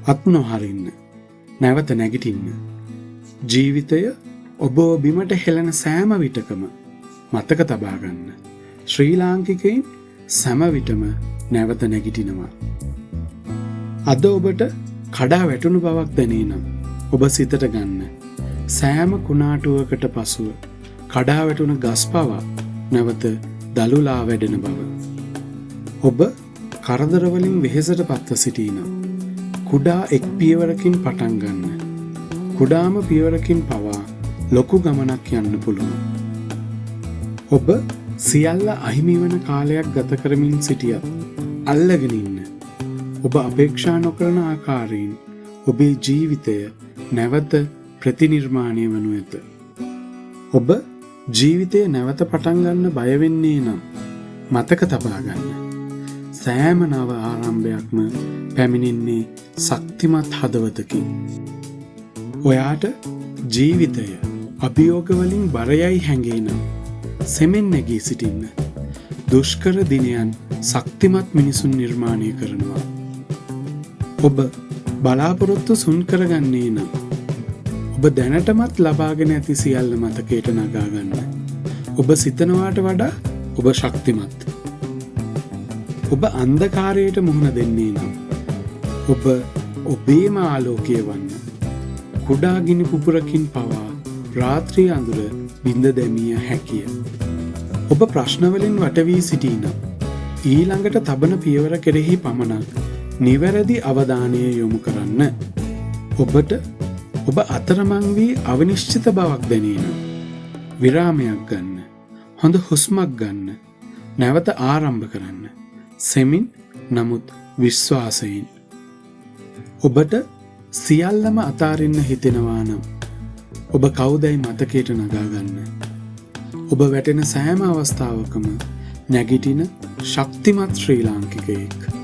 අත් නොහරින්න, නැවත නැගිටින්න. ජීවිතය ඔබව බිමට හෙළන සෑම විටකම මතක තබා ගන්න. ශ්‍රී ලාංකිකයින් සෑම විටම නැවත නැගිටිනවා. අද ඔබට කඩා වැටුණු බවක් දැනේ නම් ඔබ සිතට ගන්න. සෑම කුණාටුවකට පසුව කඩා වැටුණ ගස් පවා නැවත දළුලා වැඩෙන බව. ඔබ කරදරවලින් වෙහෙසට පත්ව සිටිනම් කුඩා එක් පියවරකින් පටන් ගන්න. කුඩාම පියවරකින් පවා ලොකු ගමනක් යන්න පුළුවන්. ඔබ සියල්ල අහිමි වන කාලයක් ගත කරමින් සිටියත් අල්ලගෙන ඉන්න. ඔබ අපේක්ෂා නොකරන ආකාරයෙන් ඔබේ ජීවිතය නැවත ප්‍රතිනිර්මාණය වනු ඇත. ඔබ ජීවිතය නැවත පටන් ගන්න බය වෙන්නේ නම් මතක තබා ගන්න. සෑම නව ආරම්භයක්ම පැමිණෙන්නේ ශක්තිමත් හදවතකින්. ඔයාට ජීවිතය අභියෝග වලින් බරයයි හැඟේ නම් සෙමෙන් නැගී සිටින්න. දුෂ්කර දිනයන් ශක්තිමත් මිනිසුන් නිර්මාණය කරනවා. ඔබ බලාපොරොත්තු සුන් කරගන්නේ නම් ඔබ දැනටමත් ලබාගෙන ඇති සියල්ල මතකයට නගා ගන්න. ඔබ සිතනවාට වඩා ඔබ ශක්තිමත්. ඔබ අන්ධකාරයට මුහුණ දෙන්නේ නම් ඔබ ඔබේම ආලෝකය වන්න. කුඩා ගිනි පුපුරකින් පවා රාත්‍රී අඳුර බිඳ දැමිය හැකිය. ඔබ ප්‍රශ්නවලින් වටවී සිටී නම් ඊළඟට තබන පියවර කෙරෙහි පමණක් නිවැරදි අවධානය යොමු කරන්න. ඔබට ඔබ අතරමං වී අවිනිශ්චිත බවක් දැනේ නම් විරාමයක් ගන්න. හොඳ හුස්මක් ගන්න. නැවත ආරම්භ කරන්න. සෙමින් නමුත් විශ්වාසයෙන්. ඔබට සියල්ලම අතාරින්න හිතෙනවා නම් ඔබ කවුදයි මතකයට නගා ගන්න. ඔබ වැටෙන සෑම අවස්ථාවකම නැගිටින ශක්තිමත් ශ්‍රී ලාංකිකයෙක්.